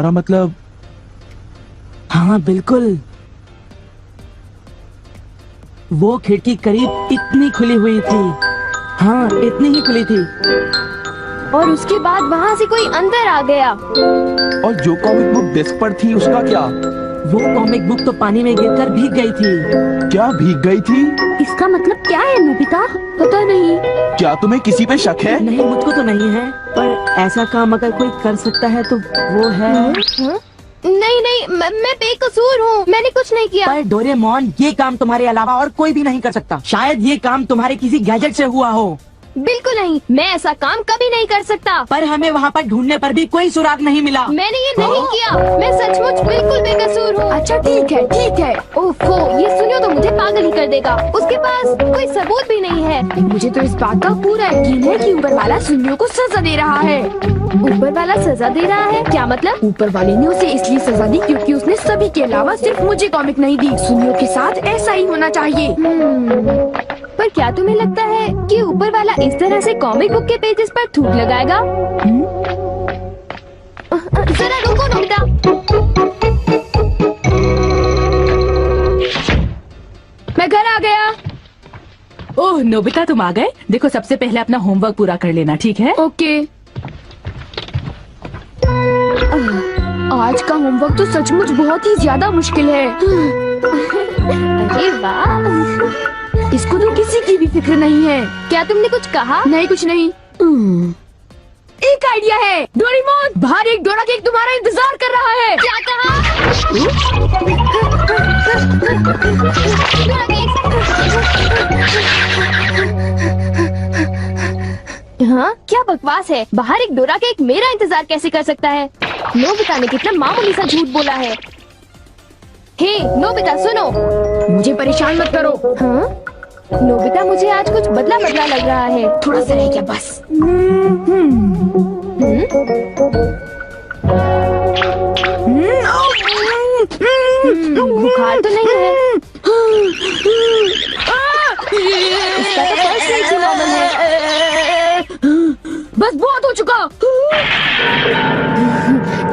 मेरा मतलब। हाँ बिल्कुल, वो खिड़की करीब इतनी खुली हुई थी। हाँ, इतनी ही खुली थी। और उसके बाद वहाँ से कोई अंदर आ गया। और जो कॉमिक बुक डेस्क पर थी उसका क्या? वो कॉमिक बुक तो पानी में गिरकर भीग गई थी। क्या भीग गई थी? इसका मतलब क्या है नोबिता? पता नहीं। क्या तुम्हें किसी पे शक है? नहीं, मुझको तो नहीं है, पर ऐसा काम अगर कोई कर सकता है तो वो है। नहीं नहीं, मैं बेकसूर हूँ, मैंने कुछ नहीं किया। पर डोरेमोन, ये काम तुम्हारे अलावा और कोई भी नहीं कर सकता। शायद ये काम तुम्हारे किसी गैजेट से हुआ हो। बिल्कुल नहीं, मैं ऐसा काम कभी नहीं कर सकता। पर हमें वहाँ पर ढूंढने पर भी कोई सुराग नहीं मिला। मैंने ये नहीं किया, मैं सचमुच बिल्कुल बेकसूर हूँ। अच्छा ठीक है ठीक है। ओफो, ये सुनियो तो मुझे पागल ही कर देगा। उसके पास कोई सबूत भी नहीं है। मुझे तो इस बात का पूरा यकीन है कि ऊपर वाला सुनियो को सजा दे रहा है। ऊपर वाला सजा दे रहा है? क्या मतलब? ऊपर वाले ने उसे इसलिए सजा दी क्योंकि उसने सभी के अलावा सिर्फ मुझे कॉमिक नहीं दी। सुनियो के साथ ऐसा ही होना चाहिए। पर क्या तुम्हें लगता है कि ऊपर वाला इस तरह से कॉमिक बुक के पेजेस पर थूक लगाएगा? जरा रुको नोबिता। मैं घर आ गया। ओह नोबिता, तुम आ गए। देखो, सबसे पहले अपना होमवर्क पूरा कर लेना, ठीक है? ओके। आज का होमवर्क तो सचमुच बहुत ही ज्यादा मुश्किल है। अरे वाह, इसको तो किसी की भी फिक्र नहीं है। क्या तुमने कुछ कहा? नहीं, कुछ नहीं। एक आइडिया है। डोरेमोन, बाहर एक डोरा केक तुम्हारा इंतजार कर रहा है। क्या कहा? हाँ, क्या बकवास है। बाहर एक डोरा केक मेरा इंतजार कैसे कर सकता है? नोबिता ने कितना मामूली सा झूठ बोला है। हे नोबिता, सुनो। मुझे परेशान मत करो। हाँ? नोबिता, मुझे आज कुछ बदला बदला लग रहा है। थोड़ा सा रह गया बस। बुखार तो नहीं है? इसका तो पल्स रेट ही नॉर्मल है। बस बहुत हो चुका।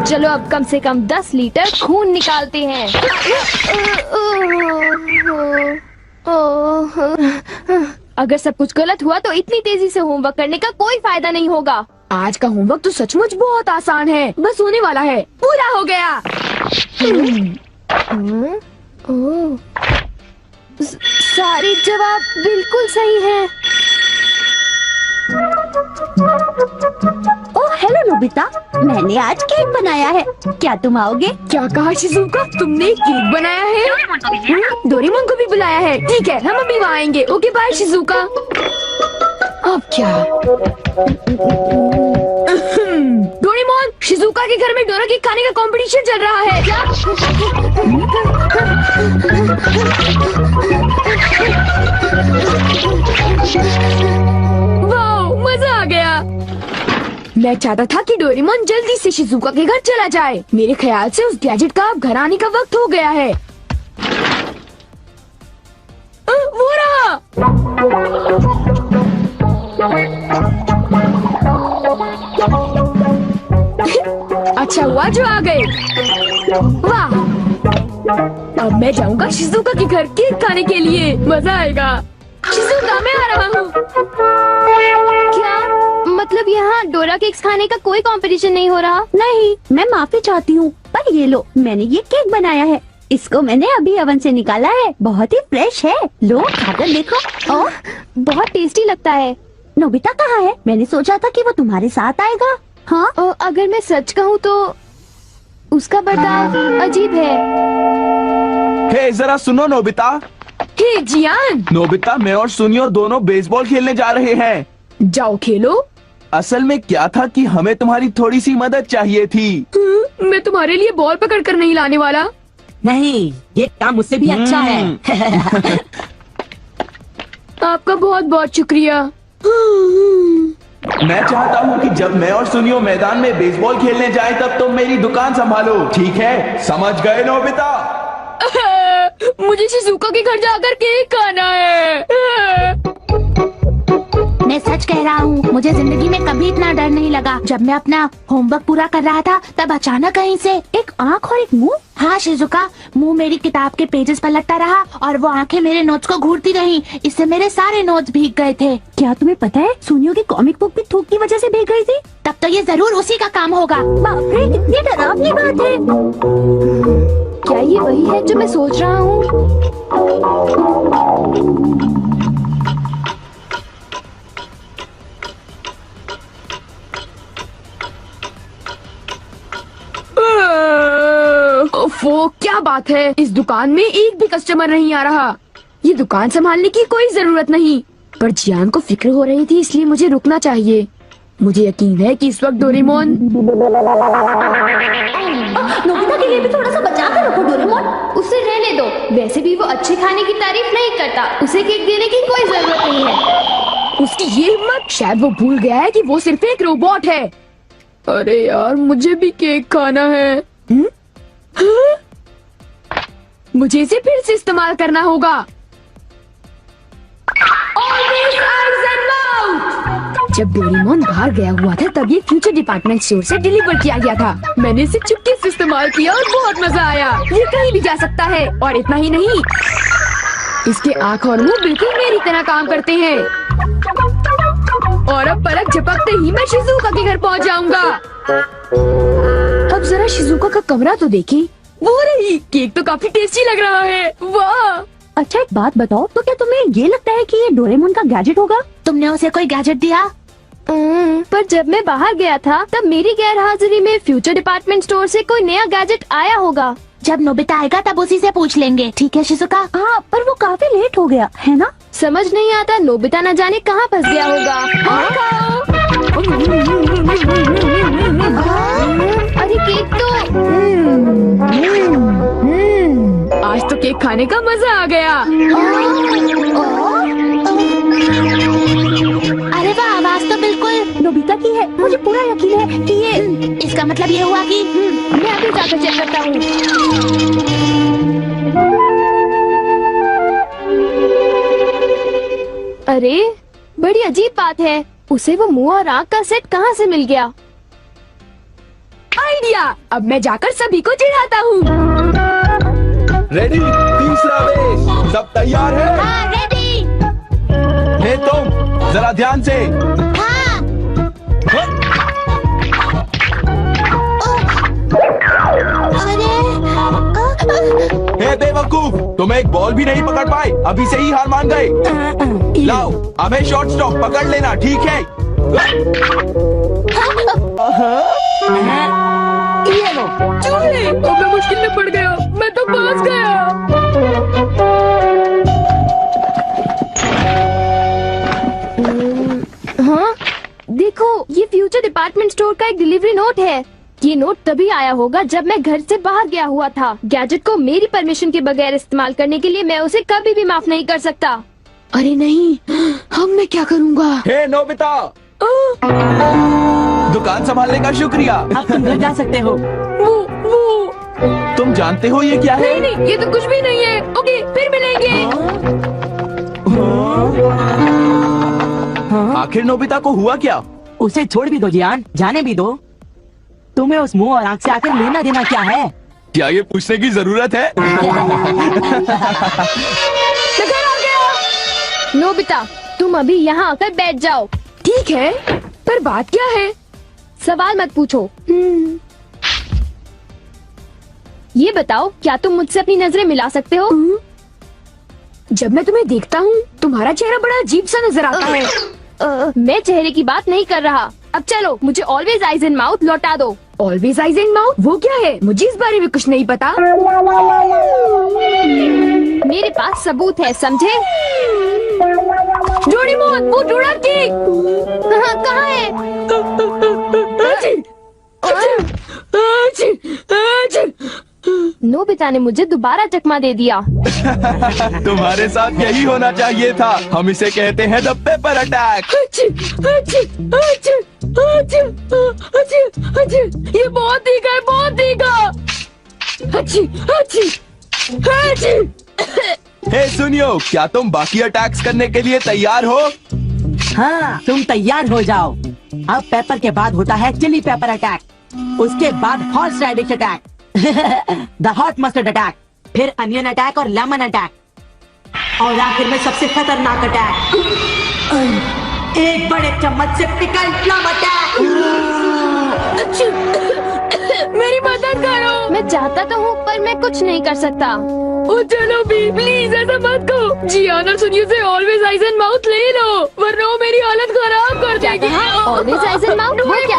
चलो अब कम से कम 10 लीटर खून निकालते हैं। अगर सब कुछ गलत हुआ तो इतनी तेजी से होमवर्क करने का कोई फायदा नहीं होगा। आज का होमवर्क तो सचमुच बहुत आसान है। बस होने वाला है। पूरा हो गया। सारे जवाब बिल्कुल सही हैं। ओह हेलो नोबिता, मैंने आज केक बनाया है। क्या तुम आओगे? क्या कहा शिजुका? तुमने केक बनाया है? डोरेमोन को भी बुलाया है। ठीक है, हम अभी वहाँ आएंगे। Okay bye Shizuka. अब क्या? डोरेमोन, शिजुका के घर में डोरा केक खाने का कंपटीशन चल रहा है। क्या? वाह, मजा आ गया। मैं चाहता था कि डोरेमोन जल्दी से शिजुका के घर चला जाए। मेरे ख्याल से उस गैजेट का अब घर आने का वक्त हो गया है। वो रहा। अच्छा हुआ जो आ गए। वाह, अब मैं जाऊंगा शिजुका के घर केक खाने के लिए। मजा आएगा। शिजुका, मैं आ रहा हूँ। क्या मतलब यहाँ डोरा केक्स खाने का कोई कंपटीशन नहीं हो रहा? नहीं, मैं माफी चाहती हूँ, पर ये लो, मैंने ये केक बनाया है। इसको मैंने अभी ओवन से निकाला है। बहुत ही फ्रेश है। लो खाकर देखो। ओह, बहुत टेस्टी लगता है। नोबिता कहाँ है? मैंने सोचा था कि वो तुम्हारे साथ आएगा। हाँ, अगर मैं सच कहूँ तो उसका बर्ताव अजीब है। हे जरा सुनो नोबिता। हे जियान, नोबिता, मैं और सुनियो दोनों बेसबॉल खेलने जा रहे हैं। जाओ खेलो। असल में क्या था कि हमें तुम्हारी थोड़ी सी मदद चाहिए थी। मैं तुम्हारे लिए बॉल पकड़ कर नहीं लाने वाला। नहीं, ये काम मुझसे भी अच्छा है। आपका बहुत बहुत शुक्रिया। मैं चाहता हूँ कि जब मैं और सुनियो मैदान में बेसबॉल खेलने जाए तब तुम मेरी दुकान संभालो, ठीक है? समझ गए नोबिता? मुझे शिजुका के घर जाकर केक खाना है। मैं सच कह रहा हूँ, मुझे जिंदगी में कभी इतना डर नहीं लगा। जब मैं अपना होमवर्क पूरा कर रहा था तब अचानक कहीं से एक आँख और एक मुंह। हाँ शिजुका, मुंह मेरी किताब के पेजेस पर लगता रहा और वो आंखें मेरे नोट्स को घूरती रहीं। इससे मेरे सारे नोट्स भीग गए थे। क्या तुम्हें पता है, सोनियो की कॉमिक बुक भी थूक की वजह से भीग गई थी? तब तो ये जरूर उसी का काम होगा। बाप रे, कितनी डरावनी बात है। क्या ये वही है जो मैं सोच रहा हूँ? ओफो, क्या बात है, इस दुकान में एक भी कस्टमर नहीं आ रहा। ये दुकान संभालने की कोई जरूरत नहीं, पर जियान को फिक्र हो रही थी इसलिए मुझे रुकना चाहिए। मुझे यकीन है कि इस वक्त डोरेमोन। नोबिता के लिए भी थोड़ा सा बचा कर रखो डोरेमोन। उसे रहने दो, वैसे भी वो अच्छे खाने की तारीफ नहीं करता। उसे केक देने की कोई जरूरत नहीं है। उसकी ये हिम्मत, शायद वो भूल गया है कि वो सिर्फ एक रोबोट है। अरे यार, मुझे भी केक खाना है। हाँ? मुझे इसे फिर से इस्तेमाल करना होगा। Always eyes and mouth। जब डोरेमोन बाहर गया हुआ था तब ये फ्यूचर डिपार्टमेंट स्टोर से डिलीवर किया गया था। मैंने इसे चुपके से इस्तेमाल किया और बहुत मजा आया। ये कहीं भी जा सकता है, और इतना ही नहीं, इसके आँख और मुंह बिल्कुल मेरी तरह काम करते हैं। और अब पलक झपकते ही मैं शिजुका के घर पहुंच जाऊंगा। अब जरा शिजुका का कमरा तो देखें। वो रही, केक तो काफी टेस्टी लग रहा है। वाह! अच्छा एक बात बताओ, तो क्या तुम्हें ये लगता है कि ये डोरेमोन का गैजेट होगा? तुमने उसे कोई गैजेट दिया? पर जब मैं बाहर गया था तब मेरी गैरहाजिरी में फ्यूचर डिपार्टमेंट स्टोर से कोई नया गैजेट आया होगा। जब नोबिता आएगा तब उसी से पूछ लेंगे, ठीक है शिजुका? हाँ, पर वो काफी लेट हो गया है ना? समझ नहीं आता, नोबिता न जाने कहाँ फंस गया होगा। अरे केक तो। आज तो केक खाने का मजा आ गया। अरे वाह, आवाज तो बिल्कुल नोबिता की है। मुझे पूरा यकीन है कि ये, इसका मतलब ये हुआ कि मैं अभी जाकर चेक करता हूँ। अरे बड़ी अजीब बात है, उसे वो मुंह और आँख का सेट कहाँ से मिल गया? आइडिया! अब मैं जाकर सभी को चिढ़ाता हूँ। रेडी, तीसरा बेस, सब तैयार है? हाँ, रेडी। हे तुम, जरा ध्यान से। हाँ। हे बेवकूफ, तुम एक बॉल भी नहीं पकड़ पाए, अभी से ही हार मान गए। लाओ, हमें शॉर्ट स्टॉप पकड़ लेना, ठीक है? ये लो। चूहे! अब मैं मुश्किल में पड़ गया, मैं तो फंस गया। हाँ, देखो, ये फ्यूचर डिपार्टमेंट स्टोर का एक डिलीवरी नोट है। ये नोट तभी आया होगा जब मैं घर से बाहर गया हुआ था। गैजेट को मेरी परमिशन के बगैर इस्तेमाल करने के लिए मैं उसे कभी भी माफ नहीं कर सकता। अरे नहीं, अब मैं क्या करूँगा? हे नोबिता, दुकान संभालने का शुक्रिया। अब तुम घर जा सकते हो। वो तुम जानते हो ये क्या है? नहीं नहीं, ये तो कुछ भी नहीं है। ओके, फिर मिलेंगे। आखिर नोबिता को हुआ क्या? उसे छोड़ भी दो जियान, जाने भी दो। तुम्हें उस मुंह और आँख से आकर लेना देना क्या है? क्या ये पूछने की जरूरत है? नोबिता, तुम अभी यहाँ आकर बैठ जाओ। ठीक है, पर बात क्या है? सवाल मत पूछो। ये बताओ, क्या तुम मुझसे अपनी नजरें मिला सकते हो? जब मैं तुम्हें देखता हूँ, तुम्हारा चेहरा बड़ा अजीब सा नजर आता है। मैं चेहरे की बात नहीं कर रहा। अब चलो, मुझे ऑलवेज आइज एंड माउथ लौटा दो। ऑलवेज आइज एंड माउथ, वो क्या है? मुझे इस बारे में कुछ नहीं पता। मेरे पास सबूत है, समझे? डोरेमोन, वो डोरा केक कहाँ है? नोबिता ने मुझे दोबारा चकमा दे दिया। तुम्हारे साथ यही होना चाहिए था। हम इसे कहते हैं द पेपर अटैक। ये बहुत तीखा है, बहुत तीखा। हे सुनियो, क्या तुम बाकी अटैक्स करने के लिए तैयार हो? हाँ, तुम तैयार हो जाओ। अब पेपर के बाद होता है चिली पेपर अटैक, उसके बाद horseradish attack, the hot mustard attack, फिर अनियन अटैक और लेमन अटैक, और आखिर में सबसे खतरनाक अटैक, एक बड़े चम्मच से पिकल प्लम अटैक। मेरी मदद करो। मैं चाहता तो हूँ पर मैं कुछ नहीं कर सकता। ओ चलो भी, प्लीज ऐसा मत करो। जियाना सुनिए से ऑलवेज आइज एंड माउथ ले लो, वरना वो मेरी हालत खराब कर देगी। ऑलवेज आइज एंड माउथ, वो क्या